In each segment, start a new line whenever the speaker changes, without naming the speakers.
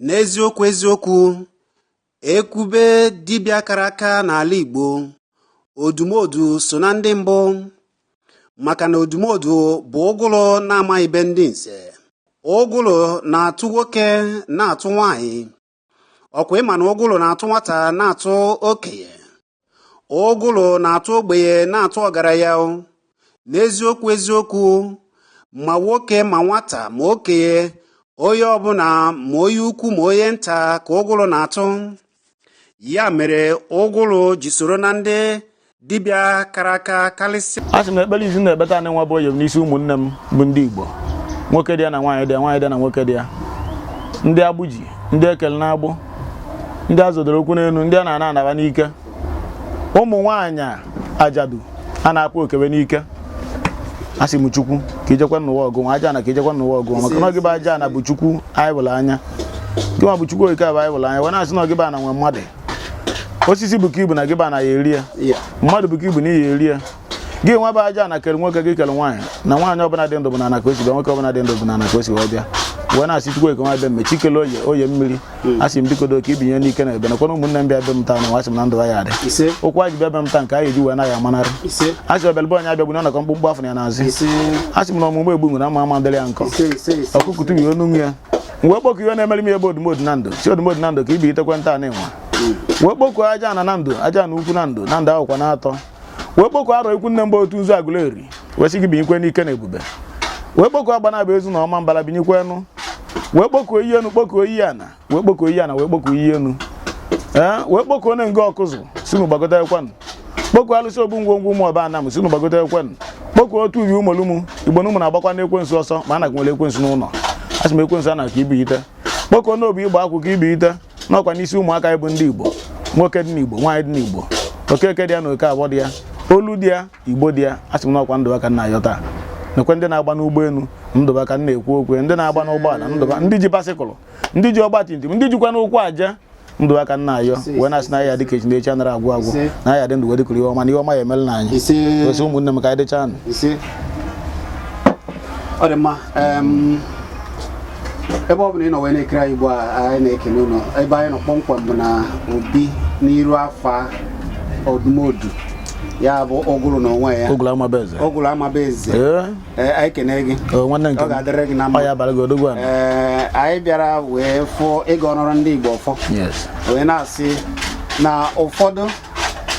N'eziokwu eziokwu, ekwube dibịa kara aka n'ala Igbo, Odumodu so na ndị mbụ, maka na Odumodu bụ ụgụrụ na-amaghị be ndị nze. Ụgụrụ na-atụ nwoke na-atụ nwanyị, ọkwa ịma na ụgụrụ na-atụ nwata na-atụ okenye, ụgụrụ na-atụ ogbenye na-atụ ọgaranya. N'eziokwu eziokwu, ma nwoke ma nwata ma okenye, onye ọbụla ma onye ukwu ma onye nta ka ụgụrụ na-atụ. Ya mere ụgụrụ ji soro na ndị dibịa kara aka karịsịa.
Asị m na ekpere izu na-ekpeta anyị nwa bụ onye n'isi ụmụnne m bụ ndị Igbo, nwoke dị ya na nwaanyị dị ya, nwaanyị dị ya na nwoke dị ya, ndị agbụji, ndị ekele na-agbụ, ndị azọdoro okwu n'elu, ndị a na-ana anaba n'ike, ụmụ nwaanyị ajadu a na-akpọ okebe n'ike. Asị m Chukwu ka ijekwa n'ụwa ọgụ, aja na ka ijekwa n'ụwa ọgụ, maka na ọ gị bụ aja na bụ Chukwu anyị bụrụ anya, gị nwa bụ Chukwu oke abụ anyị bụrụ anya, wee na-asị na ọgị ba na nwe mmadụ. Osisi bụ ka ibu na gị ba na ya eri ya, mmadụ bụ ka ibu na iyi eri ya. Gị nwa bụ aja na kere nwoke gị kere nwaanyị, na nwaanyị ọbụla dị ndụ bụ na ana ka o si bịa, nwoke ọbụla dị ndụ bụ na ana ka o si wee bịa. Wee na-asị Chukwu eke nwa be mmechi kele oye mmiri. Asị m bikodo ka ibinye n'ike na ebe na kwana ụmụnne m bịa be m taa na wasị m na ndụ ya adị. Okwu aji bịa be m taa nke anyị eji wee naghị amanarị. Asị ọbịalbụ onye abịa bụ na ọnọkọ mkpụmkpụ afọ ya n'azị. Asị m na ọmụmụ egbu nwere ama ama dịrị ya nkọ. Ọkụkụ tụrụ ihe onu ya. Wee kpọkụ ihe na-emere m ebe Odumodu na ndụ, si Odumodu na ndụ ka ibi itekwe nta na ịnwa. Wee kpọkụ aja na ndụ, aja na ukwu na ndụ akwụkwa na atọ. Wee kpọkụ arọ ikwu nne mgbe otu nzu agụleri, wee sị gị binyekwe n'ike na ebube. Wee kpọkụ agba na-abụ ezu na ọma mbala binyekwe enu. Wee kpọkụ iyi enu, kpọkụ oyi ana, wee kpọkụ oyi ana, wee kpọkụ iyi enu. Wee kpọkụ onye nga ọkụzụ, si nu gbagote ekwenụ. Kpọkụ alụsị ogbu ngwongwo ụmụ ọba anam, si nu gbagote ekwenụ. Kpọkụ otu ubi ụmụlumu, Igbo n'ụmụ na-agbakwa n'ekwensu ọsọ, ma a na-akwụnwele ekwensu n'ụlọ. Asị m ekwensu a na ka ibi ite. Kpọkụ n'obi ịgba akwụ ka ibi ite, n'ọkwa n'isi ụmụaka ịbụ ndị Igbo, nwoke dị n'Igbo, nwaanyị dị n'Igbo, okeke dị ya na oke abụọ dị ya, olu dị ya, Igbo dị ya. Asị m n'ọkwa ndụ aka nna ya taa. Nekwe ndị na-agba n'ụgbọelu, ndụba ka na-ekwu okwu, ndị na-agba n'ụgbọala, ndụba, ndị ji basikụlụ, ndị ji ọgba tumtum, ndị jikwa n'ụkwụ aja, ndụba ka nna ayọ. Wee na-asị na ya dịka echi na-echi anara agwụ agwụ, na ya dị ndụ wedịkụrụ ihe ọma na ihe ọma ya emela n'anyị. Osi ụmụnne m ka anyị dịcha anụ.
Ọ dị mma. Ebe ọ bụla ị nọ wee na-ekiri anyị ugbu a, anyị na-ekele ụlọ ebe anyị nọ kpọmkwem bụ na obi n'iru afa Odumodu, ya bụ ụgụrụ n'onwe ya, ụgụrụ Amabaeze. Anyị kene gị, ọ ga-adịrị gị na mma. Anyị bịara wee fụ ịga ọnọrọ ndị Igbo ọfọ, wee na-asị na ụfọdụ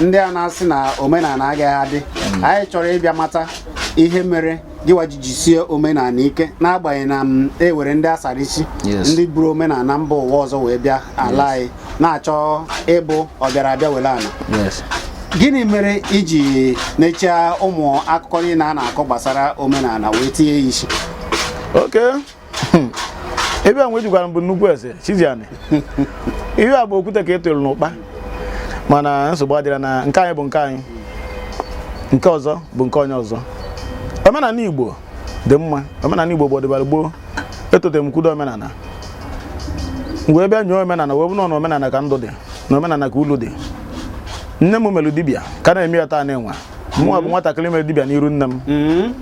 ndị a na-asị na omenala agaghị adị. Anyị chọrọ ịbịa mata ihe mere gị wajijisie omenala ike, n'agbanyeghị na ewere ndị asara isi, ndị buru omenala mba ụwa ọzọ wee bịa ala anyị na-achọ ịbụ ọbịara abịa were ala. Gịnị mere iji nechaa ụmụ akụkọ niile a na-akọ gbasara omenala wee tinye ya isi?
Ebe a nwe jikwara mbụ nnukwu eze Chizzy ihe a bụ okwute ka e toro n'ụkpa, mana nsogbu adịra na nke anyị bụ nke anyị, nke ọzọ bụ nke onye ọzọ. Omenala Igbo dị mma, omenala Igbo bụ ọdịbara gboo. Etotere m kwudo omenala, wee bịa nyụọ omenala, wee bụ na omenala ka ndụ dị na omenala ka ulu dị. Nne m melụ dibịa ka na-eme ya taa na-enwe. Mụnwa bụ nwatakịrị mere dibịa n'iru nne m.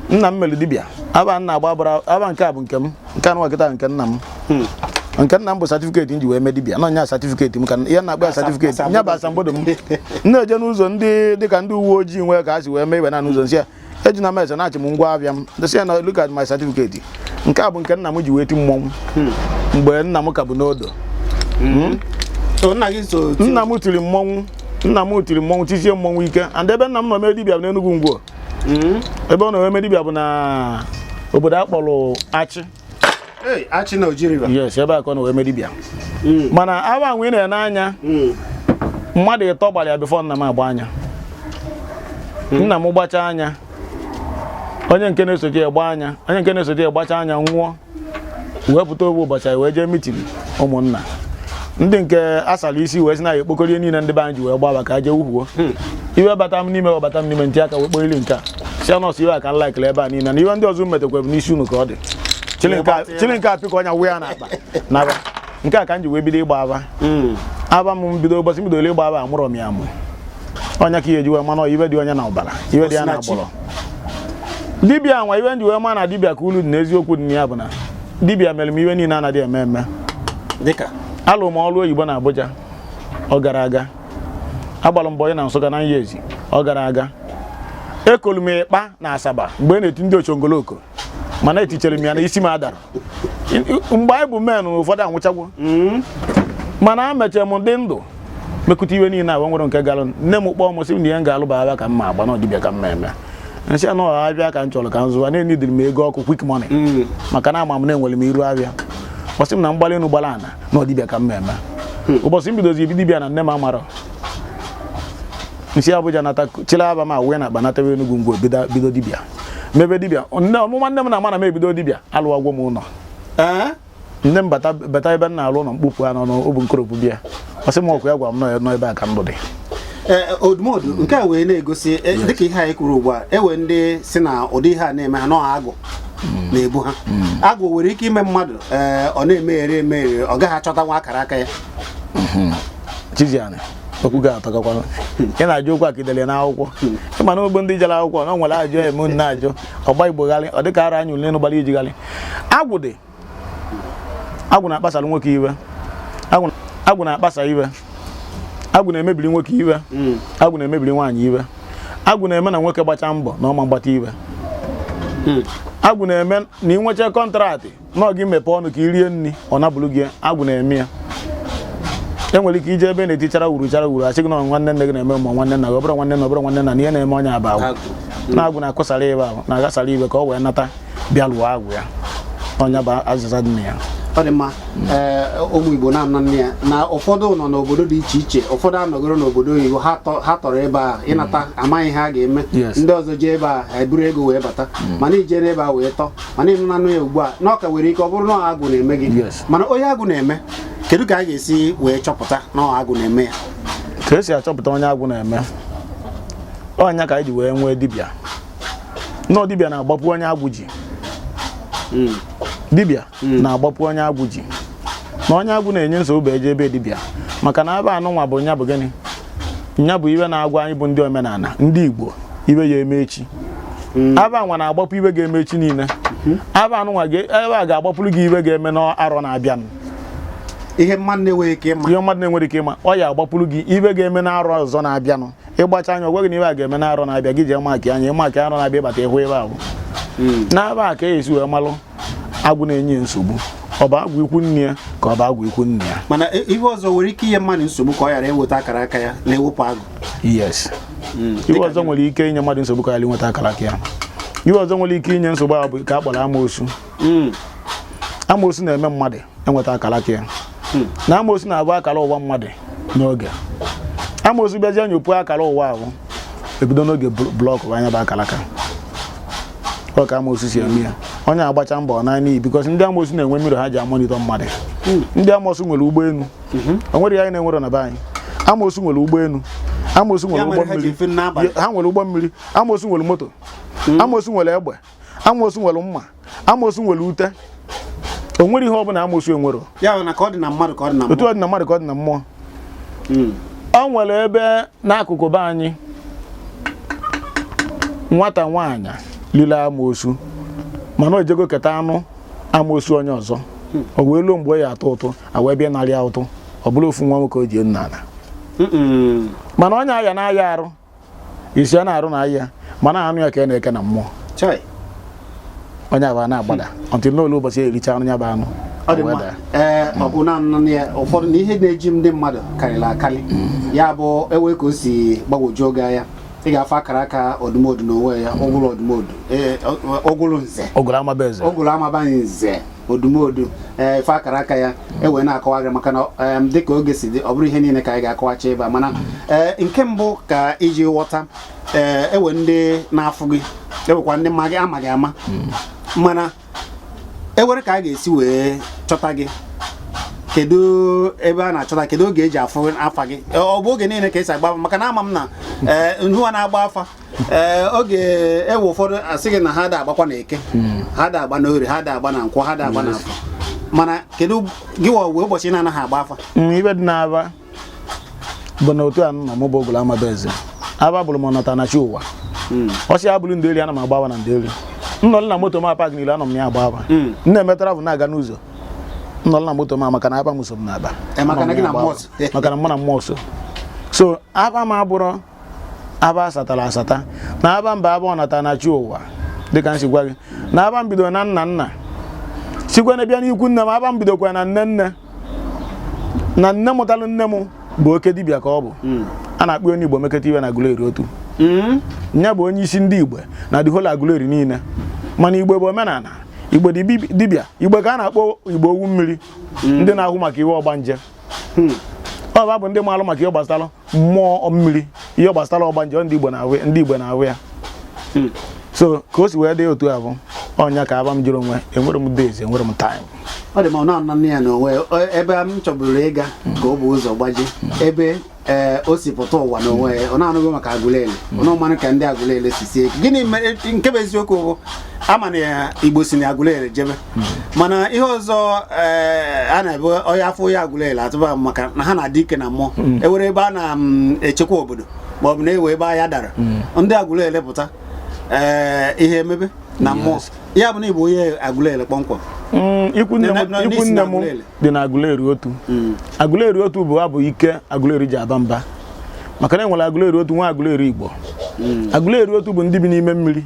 Nna m melụ dibịa, aba nna agbabara, aba nke a bụ nke m, nke anụ nkịta nke nna m. Nke nna m bụ satifiketi m ji wee mee dibịa, nọ nya satifiketi m ka ya na-akpa ya satifiketi nya bụ asambodo m. Na-eje n'ụzọ ndị dịka ndị uwe ojii nwee ka ha si wee mee ibe na n'ụzọ nsị ya eji na mese na-achị m ngwa abịa m desi ya na look at my certificate. Nke a bụ nke nna m ji wee ti mmọnwụ mgbe nna m ka bụ n'odo. Nna m tiri mmọnwụ, nna m tiri mmọnwụ, tisie mmọnwụ ike. And ebe nna m nọ mee dibịa bụ n'Enugu Ngwo. Ebe ọ nọ mee dibịa bụ na obodo a kpọrọ
Achị na Ojiriba.
Yes, ebe a ka ọ nọ wee mee dibịa. Mana awa nwe na-ene anya mmadụ ịtọ gbara ya bifọ nna m agba anya. Nna m gbachaa anya, onye nke na-esote egba anya, onye nke na-esote egbacha anya nwụọ, wee pụta obu ụbọchị wee jee mitin ụmụnna ndị nke asara isi wee sị na ya ekpokọrọ ihe niile ndị be anyị ji wee gbaba ka jee wuhuo. Iwe bata m n'ime ntị aka wee kpọrili nke a si nọọsụ iwe aka nlaikele ebe a niile na iwe ndị ọzọ metekwa bụ n'isi unu ka ọ dị. Chili nke a pịka ọnya wee ya na-akpa naba nke a ka m ji wee bido ịgba aba. Aba m bido ụbọchị m bidoro ịgba aba amụrọ m ya amụ. Ọnya ka ihe ji wee mana iwe dị onye na ọbara, iwe dị ya na agbọrọ. Dibịa nwa iwe ndị wee ma na dibịa ka ulu dị n'eziokwu dị ya bụ na dibịa mere m iwe niile anaghị eme eme. alụ m ọrụ oyibo na Abuja ọ gara aga, agbalụ mbọ na Nsụka na Nyezi ọ gara aga, ekolu m ịkpa na Asaba mgbe na-eti ndị ochongoloko mana etichere m ya na isi m adara mgbe anyị bụ men ụfọdụ anwụchagwo mana mechara m dị ndụ mekụta iwe niile a nwere nke galụ nne m kpọọ m sị m na ihe m ga-alụ bụ abịa ka mma agba n'ọdịbịa ka mma eme nsị anụ abịa ka m chọrọ ka m zụwa na-enidiri m ego ọkụ quick money maka na ama m na-enwere m iru abịa ọsị m na mgbalị enu gbara ana n'ọdịbịa ka mma eme ụbọchị m bidozi ebi dibịa na nne m amarọ nsi Abuja nata chila aba ma wee na akpa natawa Enugu ngwo bido dibịa mebe dibịa ọmụma nne m na-ama na m ebido dibịa alụwagwo m ụlọ nne m bata ebe m na-alụ ụlọ mkpofu ha n'ọnụ obu nkoropụ bịa ọsị m ọkụ ya gwa m nọ ebe a ka ndụ dị.
Odumodu nke a wee na-egosi dịka ihe anyị kwuru ugbu a ewe ndị si na ụdị ihe a na-eme ha nọ agụ na-ebu ha agụ nwere ike ime mmadụ ọ na-emeghere emeghere ọ gaghị achọta nwa akara aka ya.
Chizzy okwu ga-atọgakwa ị na-ajụ okwu akidele n'akwụkwọ ịma na ogbo ndị jere akwụkwọ na o nwere ajụ eme na-ajụ ọgba Igbo ghalị ọ dịka ara anyị ule n'ụgbara iji ghalị agwụ na-akpasara nwoke iwe, agwụ na-akpasa iwe, agwụ na-emebiri nwoke iwe, agwụ na-emebiri nwaanyị iwe, agwụ na-eme na nwoke gbacha mbọ na ọma mgbata iwe, agwụ na-eme na inwecha kọntraktị na ọ gị mepe ọnụ ka i rie nri ọ nabụrụ gị, agwụ na-eme ya. Enwere ike ije ebe na-etichara wuru asị gị na nwanne nne gị na-eme ma nwanne nna gị ọbụrụ nwanne nna na ihe na-eme onye aba agwụ na agwụ na-akụsara ibe ahụ na-agasara ibe ka ọ wee nata bịa lụọ agwụ ya onye bụ azịza dị na ya.
Ọ dị mma ụmụ Igbo na-ana nne ya na ụfọdụ nọ n'obodo dị iche iche, ụfọdụ anọgoro n'obodo oyibo ha tọrọ ebe a ịnata amaghị ha ga-eme, ndị ọzọ jee ebe a ha eburu ego wee bata mana ije n'ebe a wee tọ mana ịnụ nanụ ya ugbu a na ọka nwere ike ọ bụrụ na agwụ na-eme gị mana onye agwụ na-eme kedu ka a ga-esi wee chọpụta na agwụ na-eme ya?
Ka esi achọpụta onye agwụ na-eme ọnya ka anyị ji wee nwee dibịa nọọ dibịa na-agbapụ onye agwụ ji dibịa na-agbapụ onye agwụ ji na onye agwụ na-enye nsogbu eje ebe dibịa maka na aba anụnwa bụ nya bụ gịnị nya bụ iwe na-agwa anyị bụ ndị omenala ndị Igbo iwe ya eme echi aba anwa na-agbapụ iwe ga-eme echi niile aba anụnwa ebe a ga-agbapụrụ gị iwe ga-eme n'arọ na-abịa
ihe mmadụ
na-enwere ike ịma ọ ya agbapụrụ gị ibe ga-eme n'arọ ọzọ na-abịanụ ịgbacha anya ọgwa gị na ibe a ga-eme n'arọ na-abịa gị jee maki anya ịmaki arọ na-abịa ịbata ịhụ ebe ahụ n'ebe a ka esi wee malụ agwụ na-enye nsogbu ọ bụ agwụ ikwu nne ya ka ọ bụ agwụ ikwu nne ya.
Mana ihe ọzọ nwere ike inye mmadụ nsogbu ka ọ ghara eweta akara aka ya na-ewepụ agụ.
Yes. Ihe ọzọ nwere ike inye mmadụ nsogbu ka ọ ghara inweta akara aka ya. Ihe ọzọ nwere ike inye nsogbu ahụ bụ ka a kpọrọ amoosu. Amoosu na-eme mmadụ enweta akara aka ya. Na amoosu na-abụ akara ụwa mmadụ n'oge. Amoosu bịazie nyopụ akara ụwa ahụ ebido n'oge blọkụ anya bụ akara aka. Ọ ka amoosu si eme ya. Onye agbacha mbọ na n'ihi bikos ndị amoosu na-enwe mmiri ha ji amonitọ mmadụ. Ndị amoosu nwere ụgbọelu. O nwere ya na-enwere na be anyị. Amoosu nwere ụgbọelu. Amoosu nwere ụgbọ mmiri. Ha nwere ụgbọ mmiri. Amoosu nwere moto. Amoosu nwere egbe. Amoosu nwere mma. Amoosu nwere ute. O nwere ihe ọ bụla amoosu enwero.
Ya na ka ọ dị na mmadụ ka ọ dị na mmụọ.
Otu ọ dị na mmadụ ka ọ dị na mmụọ. O nwere ebe n'akụkụ be anyị nwata nwaanyị lile amoosu mana o jego keta anụ amoosu onye ọzọ o wee luo mgbe o ya atụ ụtụ a wee bịa narị ụtụ ọ bụrụ ofu nwa nwoke o ji nna ala mana onye aya na-aya arụ isi a na-arụ na aya mana anụ ya ka na-eke na mmụọ onye abụ na-agbada ọntị n'olu ụbọchị ericha anụ ya bụ anụ.
Ọ dị mma ọ bụ na ya ụfọdụ na ihe na-eji ndị mmadụ karịrị akarị ya bụ ewe ka o si gbagwoju oge ya ị ga-afọ akara aka Odumodu n'onwe ya ụgụrụ Odumodu ụgụrụ nze ụgụrụ amabaghị nze Odumodu ife akara aka ya ewe na-akọwaghị maka na dịka oge si dị ọ bụrụ ihe niile ka anyị ga-akọwacha ebe a mana nke mbụ ka iji ghọta ewe ndị na-afụ gị ewekwa ndị mma gị amaghị ama mana ewere ka a ga-esi wee chọta gị kedu ebe a na-achọta kedu oge eji afụ afa gị ọ bụ oge niile ka esi agba maka na ama m na nhụwa na-agba afa oge ewe ụfọdụ asị gị na ha da agbakwa na eke ha da agba na ori ha da agba na nkwọ ha da agba na afọ mana kedu gị wee ụbọchị na-anaghị agba afa
ibe dị n'aba bụ na otu anụ nọ mụ bụ Ogulu Amabeze aba bụrụ m nọta na chi ụwa ọsị abụrụ ndị eri ana m agbawa na ndị eri nnọrọ na moto m apak niile anọ m ya agba aba nna emetara bụ na-aga n'ụzọ nọ na moto ma maka na aba m so m na-aba
maka na gị na mmụọ
maka na mụ na mmụọ so so aba m abụrụ aba asatara asata na aba mba aba ọ nata na chi ụwa dịka nsi gwa gị na aba m bido na nna nna sikwa na bịa n'ikwu nne m aba m bidokwa na nne nne na nne mụtalụ nne m bụ oke dibịa ka ọ bụ a na-akpọ onye Igbo meketa iwe na Aguleri otu nya bụ onye isi ndị Igbo na the whole Aguleri niile mana Igbo bụ omenala Igbo dị dibịa Igbo ka a na-akpọ Igbo owu mmiri ndị na-ahụ maka iwe ọgbanje ọ bụ ndị maalụ maka ihe gbasara mmụọ mmiri ihe gbasara ọgbanje ndị Igbo na-ahụ ya so ka o si wee dị otu a bụ ọnya ka aba m jiri onwe enwere m days enwere m time
ọ dị ma ọ na ya n'onwe ebe m chọburu ịga ka ọ bụ ụzọ gbaji ebe o si pụta ụwa n'onwe ya ọ na-anụghị maka Aguleri ọ na-amanụ ka ndị Aguleri si sie gịnị mere nke bụ eziokwu bụ ama na ya Igbo si na Aguleri jebe mana ihe ọzọ a na-ebe onye afọ ya Aguleri atụba maka na ha na-adị ike na mmụọ ewere ebe a na-echekwa obodo ma ọ bụ na ewe ebe ahịa dara ndị Aguleri pụta ihe emebe na mmụọ ya bụ na Igbo onye Aguleri kpọmkwem
ikwu nne m dị na Aguleri otu Aguleri otu bụ abụ ike Aguleri ji aba mba maka na enwere Aguleri otu nwa Aguleri Igbo Aguleri otu bụ ndị bi n'ime mmiri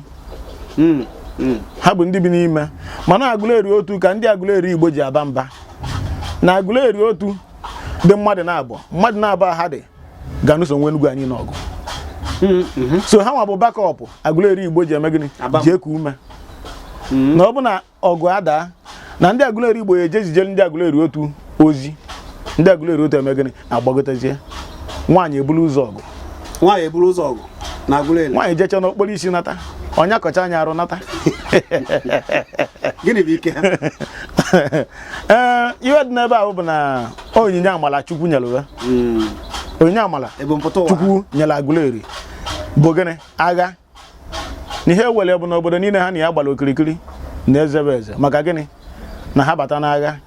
ha bụ ndị bi n'ime mana Aguleri otu ka ndị Aguleri Igbo ji aba mba na Aguleri otu dị mmadụ na-abụ ha dị ga-anụso nwe Enugu anyị n'ọgụ so ha nwa bụ bakọpụ Aguleri Igbo ji eme gịnị ji eku ume na ọ bụ na ọgụ ada na ndị Aguleri Igbo ya ejezijere ndị Aguleri otu ozi ndị Aguleri otu eme gịnị agbagotezie nwaanyị ebulu ụzọ ọgụ
na Aguleri
nwaanyị jecha n'okporo isi nata ọnya kọcha anya arụ nata
gịnị bụ ike
ihe dị n'ebe ahụ bụ na onyinye amala Chukwu nyere onyinye amala Chukwu nyere Aguleri bụ gịnị agha n'ihe ewere bụ n'obodo niile ha na ya gbara okirikiri na ezebe eze maka gịnị na ha bata n'agha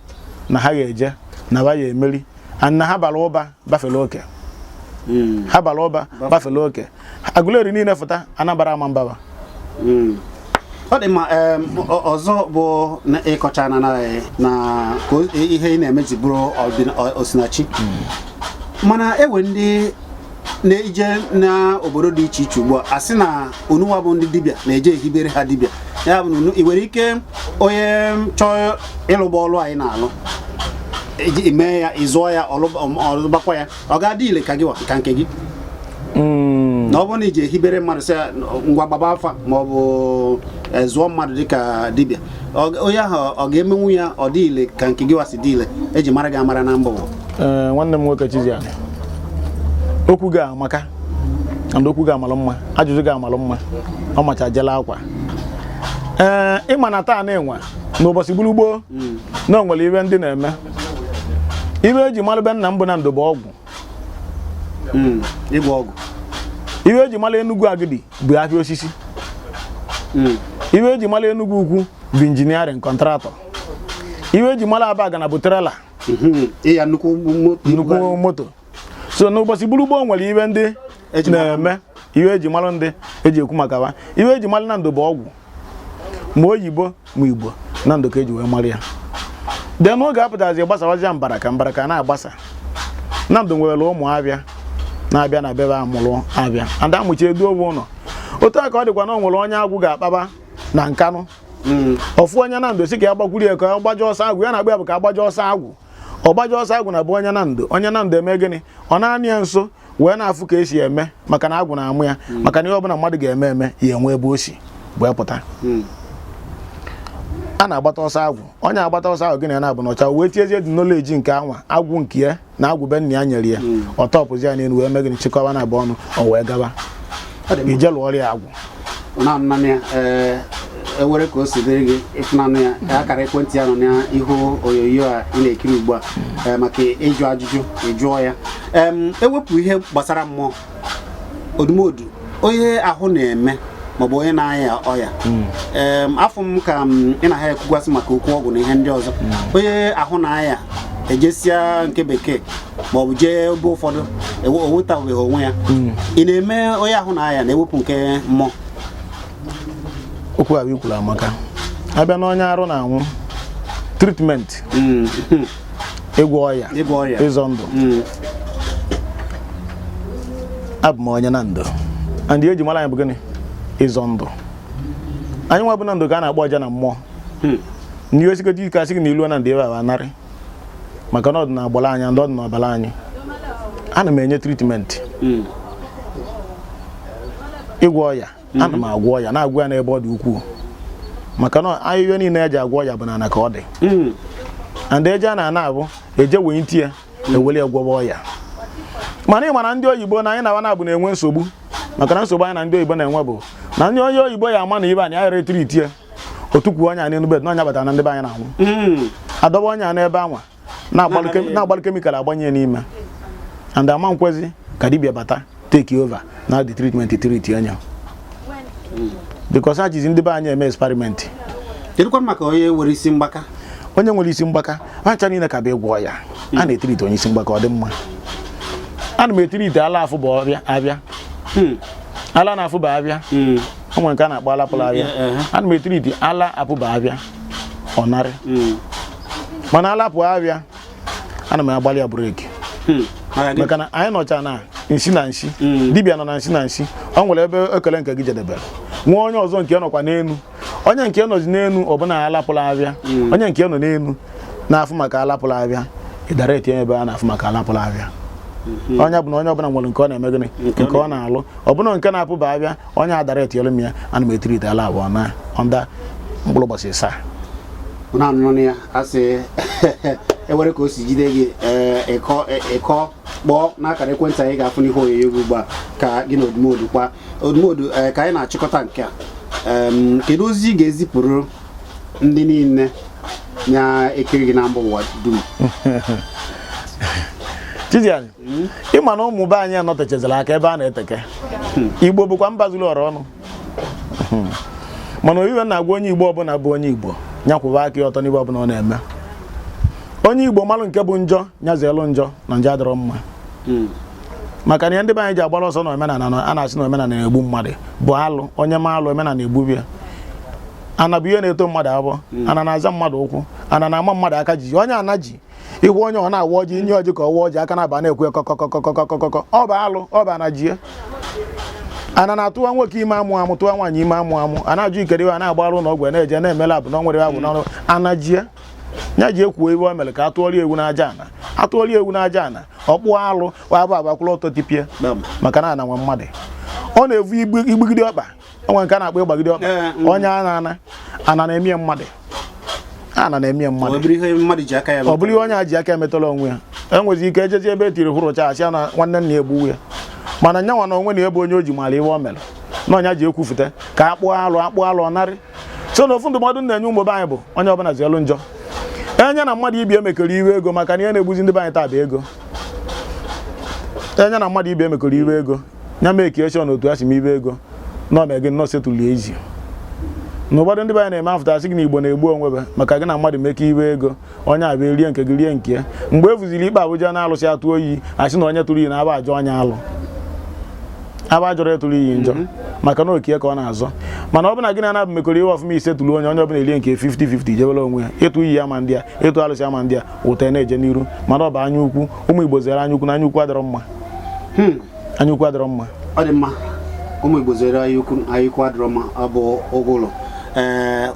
na ha ga-eje na ha ya emeri na ha bara ụba bafere oke ha bara ụba bafere oke Aguleri niile fụta Anambra ama mbaba
ọ dị ma ọzọ bụ na ịkọcha na ihe ị na-emezi bụrụ osinachi mana ewe ndị na-eje n'obodo dị iche iche ugbu a sị na onuwa bụ ndị dibịa na-eje ehibere ha dibịa ya bụ na ị nwere ike onye chọọ ịlụgba ọlụ anyị na-alụ ime ya ịzụọ ya ọlụbakwa ya ọ ga-adị ile ka gị ka nke gị na ọ bụrụ na iji ehibere mmadụ sị ngwa gbaba afa ma ọ bụ zụọ mmadụ dịka dibịa onye ahụ ọ ga-emenwu ya ọ dị ile ka nke gị wasị dị ile eji mara gị amara na mbụ
nwanne m nwoke Chizzy okwu gị amaka and okwu gị amalụ mma ajụjụ gị amalụ mma ọ macha jela akwa ịma na taa na-enwe n'ụbọchị gburugburu na onwere ibe ndị na-eme ibe eji malụbe nna m bụ na ndụ bụ ọgwụ
ịgwọ ọgwụ
ibe eji malụ Enugu Agidi bụ ahịa osisi ibe eji malụ Enugu Ukwu bụ injiniarịn kọntratọ ibe eji malụ Abagana bụ trela
ịya nnukwu
moto so n'ụbọchị gburugburu nwere ibe ndị na-eme iwe eji malụ ndị eji ekwu maka ha iwe eji malụ na ndụ bụ ọgwụ ma oyibo ma Igbo na ndụ ka eji wee mara ya de n'oge apụtazi gbasawazia mbaraka na-agbasa na ndụ nwere ụmụ abịa na-abịa na bebe amụrụ abịa ada amụchi edu owe ụlọ otu a ka ọ dịkwa na o nwere onye agwụ ga-akpaba na Nkanụ ofu onye na ndụ si ka ya gbakwuru ya ka ọ gbaje ọsọ agwụ ya na-agba ya bụ ka agbaje ọsọ agwụ ọ gbaje ọsọ agwụ na bụ onye na ndụ eme gịnị ọ na-anị ya nso wee na-afụ ka esi eme maka na agwụ na-amụ ya maka na ihe ọbụla mmadụ ga-eme ya enwe ebe o si wee pụta a na-agbata ọsọ agwụ onye agbata ọsọ agwụ gịnị na-abụ n'ọcha wee tiezie dị knowledge nke anwa agwụ nke ya na agwụ be nna ya nyere ya ọ tọpụzi ya n'elu wee mee gịnị chịkọba na abụ ọnụ ọ wee gaba ije lụọ ọrịa agwụ
ewere ka o si dịrị gị ịfụnanụ ya akara ekwentị ya nọ n'ihu onyonyo a ị na-ekiri ugbu a maka ịjụ ajụjụ ịjụọ ya ewepụ ihe gbasara mmụọ Odumodu onye ahụ na-eme maọbụ onye na-anya ọya afọ m ka ị na ha ekwugasị maka okwu ọgwụ na ihe ndị ọzọ onye ahụ na-aya ejesịa nke bekee maọbụ jee ebe ụfọdụ o wetabeghị onwe ya ị na-eme onye ahụ na-aya na-ewepụ nke mmụọ
okwu abụ ikwuru amaka abịa na onye arụ na-anwụ treatment ịgwọ ọya ịzọ ndụ abụ m onye na ndụ and eji mara anyị bụ gịnị ịzọ ndụ anyị nwa bụ na ndụ ka a na-akpọ ọja na mmụọ ndị osikọta ike asị gị na ilu na ndị ebe a anarị maka na ọ dị na agbala anyị ndị ọ dị n'ọbara anyị ana m enye treatment ịgwọ ọya ana m agwọ ọya na-agwọ ya n'ebe ọ dị ukwuu maka na ahịhịa niile eji agwọ ọya bụ na ana ka ọ dị and eje a na-ana abụ eje wee ntị ya eweli egwọba ọya mana ị mara ndị oyibo na anyị na abụ na-enwe nsogbu maka na nsogbu anyị na ndị oyibo na-enwe bụ na ndị onye oyibo ya ama na ibe anyị ahịrị triti ya otukwu ọnya n'elu bed na ọnya batara na ndị be anyị na-anwụ adọba ọnya n'ebe anwa na-agbalụ kemikal agbanye n'ime and ama nkwezi ka dibịa bata take over na the treatment triti anya because ha jizi ndị be anyị eme experiment.
Kedụkwa maka onye nwere isi mgbaka?
Onye nwere isi mgbaka acha niile ka bụ ịgwọ ya a na-etiriti onye isi mgbaka ọ dị mma. Ana m etiriti ala afụ bụ ọbịa abịa ala na afụ bụ abịa o nwere nke a na-akpọ ala pụrụ abịa ana m etiriti ala apụ bụ abịa ọ narị mana ala pụ abịa ana m agbalị ya breki maka na anyị nọcha na nsi na nsi dibịa nọ na nsi na nsi o nwere ebe ekele nke gị jedebere nwa onye ọzọ nke nọkwa n'elu onye nke nọzi n'elu ọbụna ala pụrụ abịa onye nke nọ n'elu na-afụ maka ala pụrụ abịa ịdara etinye ebe a na-afụ maka ala pụrụ abịa onye bụ na onye ọbụla nwere nke ọ na-eme gịnị nke ọ na-alụ ọbụna nke na-apụba abịa onye adara etinyelu m ya ana m etiriti ala abụọ na ọnda mkpụrụ ụbọchị saa
na-anụ ya asị ewere ka o si jide gị ịkọ kpọọ n'akara ekwentị anyị ga-afụ n'ihe onyonyo ugbu a ka gị na Odumodu kwa Odumodu ka anyị na-achịkọta nke a kedu ozi ị ga-ezipụrụ ndị niile na-ekiri gị na mba ụwa dum?
Chizzy ịma na ụmụ be anyị anọtechazila aka ebe a na-eteke Igbo bụkwa mba zuru ọrụ ọnụ mana oyiwe na-agwa onye Igbo ọbụla bụ onye Igbo nyakwụba aka ọtọ n'ibe ọbụla ọ na-eme. Onye Igbo malụ nke bụ njọ nyazielu njọ na njọ adịrọ mma maka na ndị be anyị ji agbara ọsọ na omenala a na-asị na omenala na-egbu mmadụ bụ alụ onye ma alụ omenala na-egbu ya ana bụ ihe na-eto mmadụ abụọ ana na-aza mmadụ ụkwụ ana na-ama mmadụ aka ji onye ana ji ihu onye ọ na-awa ọjị nye ọjị ka ọ wa ọjị aka na-aba na-ekwe kọkọkọkọkọkọ ọ bụ alụ ọ bụ ana jie ana na-atụwa nwoke ime amụ amụ tụwa nwaanyị ime amụ amụ a na-ajụ ikere a na-agbarụ na ọgwụ na-eje na-emela abụ na nwere abụ n'ọrụ ana jie nya ji ekwuo ebe o mere ka atụọrị ewu n'aja ana atụọrị ewu n'aja ana ọkpụ alụ abụ agbakwụrụ ọtọ tipie maka na ana nwe mmadụ ọ na-evu igbugide ọkpa onwe nke a na-akpọ ịgbagide ọkpa onye ana na-emie mmadụ ana na-emie mmadụ ọ bụrụ ihe onye a ji aka emetụla onwe ya enwezi ike ejezi ebe etiri hụrụ cha asị na nwanne nna egbuwe ya mana nyanwa na onwe na ebe onye o ji mara iwe o mere na ọnya ji ekwufute ka akpụ alụ ọ narị so na ofu ndụmọdụ na-enye ụmụ be anyị bụ onye ọbụla zielu njọ enye na mmadụ ibi emekọrọ iwe ego maka na ihe na-egbuzi ndị be anyị taa bụ ego enye na mmadụ ibi emekọrọ iwe ego nya mee ka eshọn otu a si m ibe ego na ọ megị nnọọ setụlụ ezi na ụfọdụ ndị be anyị na-eme afụta asị gị na Igbo na-egbu onwe maka gị na mmadụ meke iwe ego onye abịa rie nke gị rie nke ya mgbe e vụziri ikpe Abuja na-alụsị atụ oyi asị na onye tụrụ iyi na aba ajọ onye alụ aba jọrọ etụrụ iyi njọ maka na okie ka ọ na-azọ mana ọ bụ na gị na-anabụ mekọrọ iwe ọfụma ise tụrụ onye ọbụla erie nke 50-50 jewere onwe ya ịtụ iyi ama ndị a ịtụ alụsị ama ndị a ụtọ na-eje n'iru mana ọ bụ anya ukwu ụmụ Igbo zere anya ukwu na anya ukwu adịrọ mma anya ukwu adịrọ mma
ọ dị mma ụmụ Igbo zere anya ukwu adịrọ mma ọ bụ ụgụlụ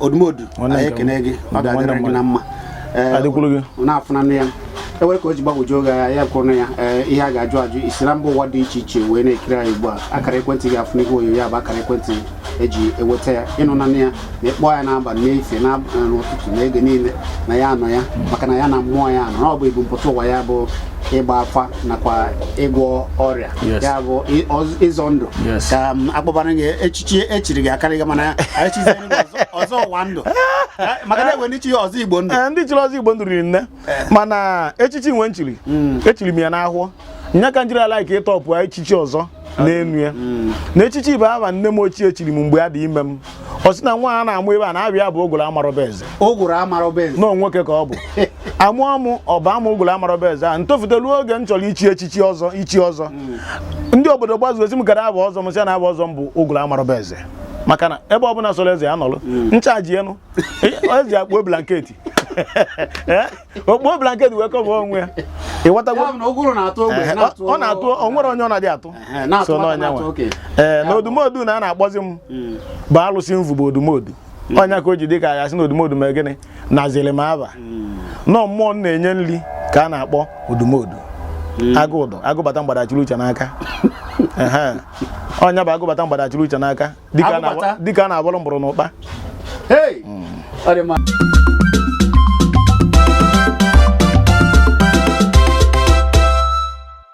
Odumodu anyị ekene gị ọ ga-adịrị gị na mma na-afụnanụ ya ewere ka o ji gbagwoju oge ya kwụrụ ya ihe a ga-ajụ ajụ isi na mba ụwa dị iche iche wee na-ekiri anyị ugbu a akara ekwentị gị afụ n'ihu onyonyo ya bụ akara ekwentị eji eweta ya ịnụnanụ ya na ịkpọ ya n'abalị n'ife n'ụtụtụ na ege niile na ya anọ ya maka na ya na mmụọ ya anọ ọ bụ ebumpụta ụwa ya bụ ịgba afa nakwa ịgwọ ọrịa ya bụ ịzọ ndụ ka akpọbara gị echichi echiri gị akarị gị mana echizi ọzọ ụwa ndụ maka na enwe ndị chiri ọzọ Igbo ndụ
ndị chiri ọzọ Igbo ndụ riri nne mana echichi nwe nchiri echiri m ya n'ahụọ nya ka njiri ala ike ịtọpụ echichi ọzọ n'enu ya na echichi bụ aba nne m ochie echiri m mgbe a dị ime m ọ sị na nwa a na-amụ ebe a na-abịa bụ ogolo amarọba eze nọọ nwoke ka ọ bụ amụọ mụ ọba amụ ogolo amarọba eze a ntofutelu oge m chọrọ ichi echichi ọzọ ndị obodo gbazuo esi m gara abụ ọzọ m sị na abụ ọzọ m bụ ogolo amarọba eze maka na ebe ọbụla soro eze ya nọrọ ncha ji enu eze akpọ blanketi okpuo blanketi wee kọba onwe ya ịghọtagwo ọ na-atụ o nwere onye ọ na-adị atụ so n'ọnya nwa na Odumodu na a na-akpọzi m bụ alụsị mvu bụ Odumodu ọnya ka o ji dị ka ya sị na Odumodu mee gịnị naziri m aba nọ mmụọ na-enye nri ka a na-akpọ Odumodu agụbata mgbadachiri uche n'aka ọnya bụ agụbata mgbadachiri uche n'aka dịka a na-abọrọ mbụrụ n'ụkpa